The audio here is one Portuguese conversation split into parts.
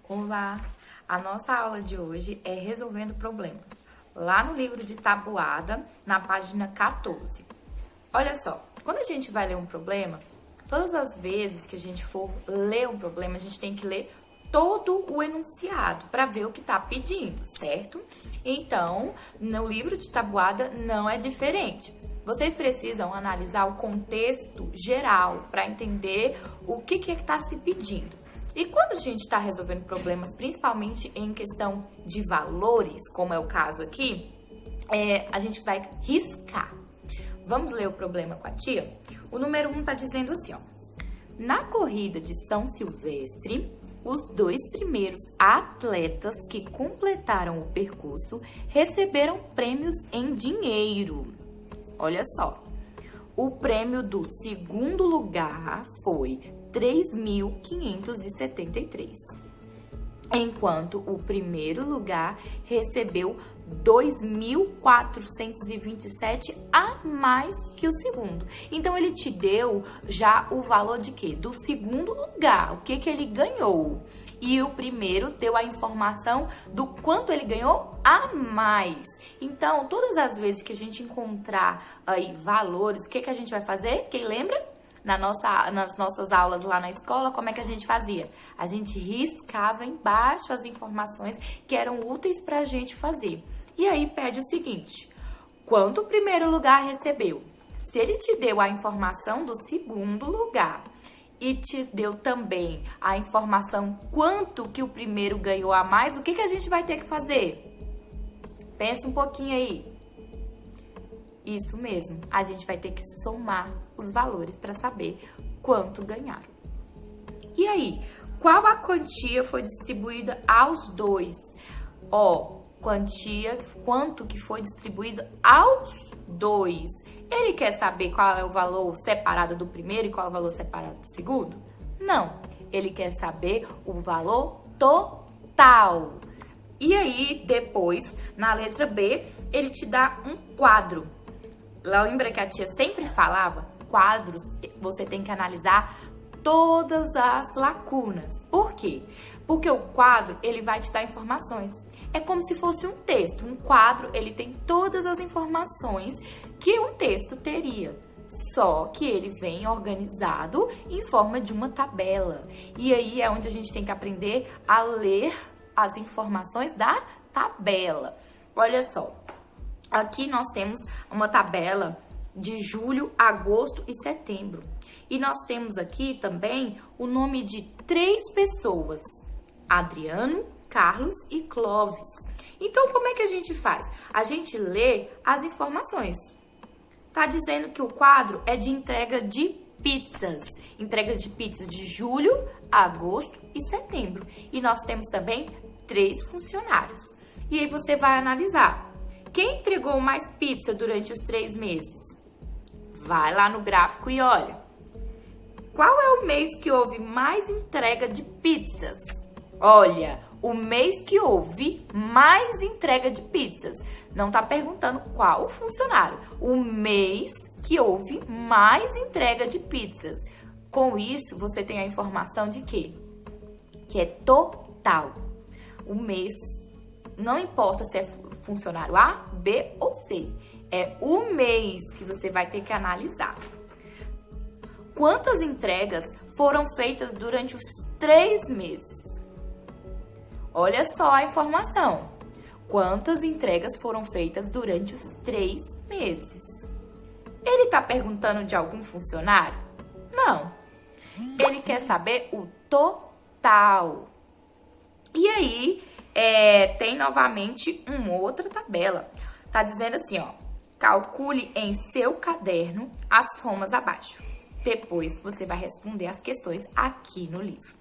Olá! A nossa aula de hoje é Resolvendo Problemas, lá no livro de tabuada, na página 14. Olha só, quando a gente vai ler um problema, todas as vezes que a gente for ler um problema, a gente tem que ler todo o enunciado para ver o que está pedindo, certo? Então, no livro de tabuada não é diferente. Vocês precisam analisar o contexto geral para entender o que está se pedindo. E quando a gente está resolvendo problemas, principalmente em questão de valores, como é o caso aqui, a gente vai riscar. Vamos ler o problema com a tia? O número 1 está dizendo assim, ó. Na corrida de São Silvestre, os dois primeiros atletas que completaram o percurso receberam prêmios em dinheiro. Olha só, o prêmio do segundo lugar foi 3.573, enquanto o primeiro lugar recebeu 2.427 a mais que o segundo. Então, ele te deu já o valor de quê? Do segundo lugar, o que ele ganhou. E o primeiro deu a informação do quanto ele ganhou a mais. Então, todas as vezes que a gente encontrar aí valores, o que a gente vai fazer? Quem lembra? Nas nossas aulas lá na escola, como é que a gente fazia? A gente riscava embaixo as informações que eram úteis para a gente fazer. E aí pede o seguinte, quanto o primeiro lugar recebeu? Se ele te deu a informação do segundo lugar e te deu também a informação quanto que o primeiro ganhou a mais, o que a gente vai ter que fazer? Pensa um pouquinho aí. Isso mesmo, a gente vai ter que somar os valores para saber quanto ganharam. E aí, qual a quantia foi distribuída aos dois? Quanto que foi distribuído aos dois? Ele quer saber qual é o valor separado do primeiro e qual é o valor separado do segundo? Não, ele quer saber o valor total. E aí, depois, na letra B, ele te dá um quadro. Lembra que a tia sempre falava, quadros, você tem que analisar todas as lacunas. Por quê? Porque o quadro, ele vai te dar informações. É como se fosse um texto. Um quadro, ele tem todas as informações que um texto teria. Só que ele vem organizado em forma de uma tabela. E aí é onde a gente tem que aprender a ler as informações da tabela. Olha só. Aqui nós temos uma tabela de julho, agosto e setembro. E nós temos aqui também o nome de 3 pessoas, Adriano, Carlos e Clóvis. Então, como é que a gente faz? A gente lê as informações. Tá dizendo que o quadro é de entrega de pizzas. Entrega de pizzas de julho, agosto e setembro. E nós temos também 3 funcionários. E aí você vai analisar. Quem entregou mais pizza durante os 3 meses? Vai lá no gráfico e olha. Qual é o mês que houve mais entrega de pizzas? Olha, o mês que houve mais entrega de pizzas. Não está perguntando qual o funcionário. O mês que houve mais entrega de pizzas. Com isso, você tem a informação de quê? Que é total. O mês, não importa se é funcionário A, B ou C. É o mês que você vai ter que analisar. Quantas entregas foram feitas durante os 3 meses? Olha só a informação. Quantas entregas foram feitas durante os 3 meses? Ele está perguntando de algum funcionário? Não. Ele quer saber o total. E aí, tem novamente uma outra tabela. Tá dizendo assim, ó. Calcule em seu caderno as somas abaixo. Depois você vai responder as questões aqui no livro.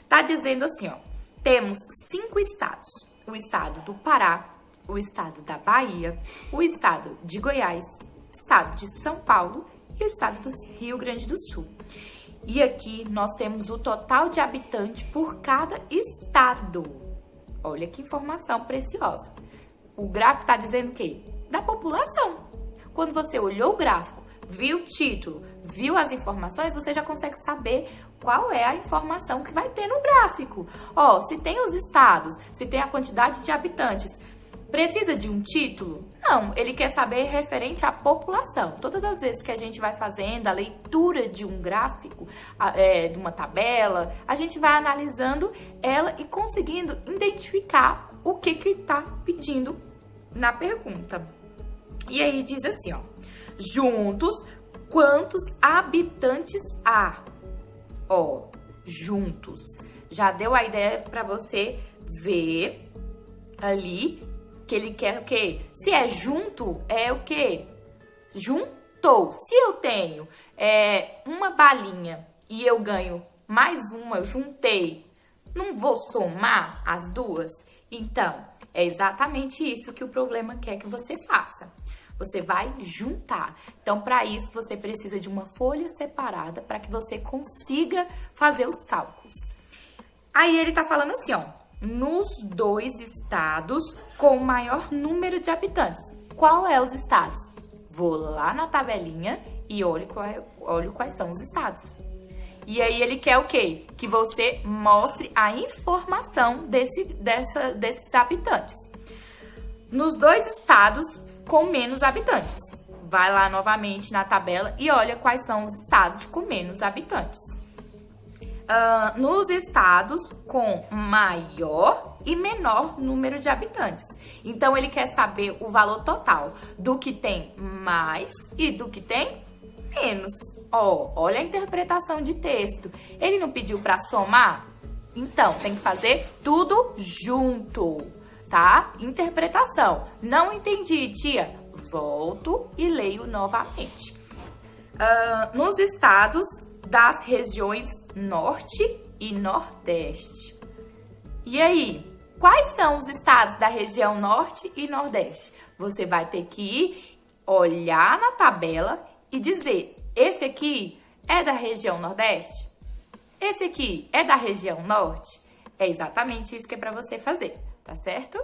Tá dizendo assim, ó. Temos 5 estados. O estado do Pará, o estado da Bahia, o estado de Goiás, o estado de São Paulo e o estado do Rio Grande do Sul. E aqui nós temos o total de habitantes por cada estado. Olha que informação preciosa. O gráfico está dizendo o quê? Da população. Quando você olhou o gráfico, viu o título, viu as informações, você já consegue saber qual é a informação que vai ter no gráfico. Ó, se tem os estados, se tem a quantidade de habitantes, precisa de um título? Não, ele quer saber referente à população. Todas as vezes que a gente vai fazendo a leitura de um gráfico, de uma tabela, a gente vai analisando ela e conseguindo identificar o que está pedindo na pergunta. E aí diz assim, ó, juntos, quantos habitantes há? Ó, juntos. Já deu a ideia para você ver ali que ele quer o quê? Se é junto, é o quê? Juntou. Se eu tenho uma balinha e eu ganho mais uma, eu juntei, não vou somar as duas? Então, é exatamente isso que o problema quer que você faça. Você vai juntar. Então, para isso, você precisa de uma folha separada para que você consiga fazer os cálculos. Aí ele tá falando assim, ó, nos 2 estados com maior número de habitantes. Qual é os estados? Vou lá na tabelinha e olho quais são os estados. E aí ele quer o quê? Que você mostre a informação desses habitantes. Nos 2 estados com menos habitantes. Vai lá novamente na tabela e olha quais são os estados com menos habitantes. Nos estados com maior e menor número de habitantes. Então, ele quer saber o valor total do que tem mais e do que tem menos. Ó, olha a interpretação de texto. Ele não pediu para somar? Então, tem que fazer tudo junto, tá? Interpretação. Não entendi, tia. Volto e leio novamente. Nos estados das regiões Norte e Nordeste. E aí, quais são os estados da região Norte e Nordeste? Você vai ter que olhar na tabela e dizer, esse aqui é da região Nordeste? Esse aqui é da região Norte? É exatamente isso que é para você fazer, tá certo?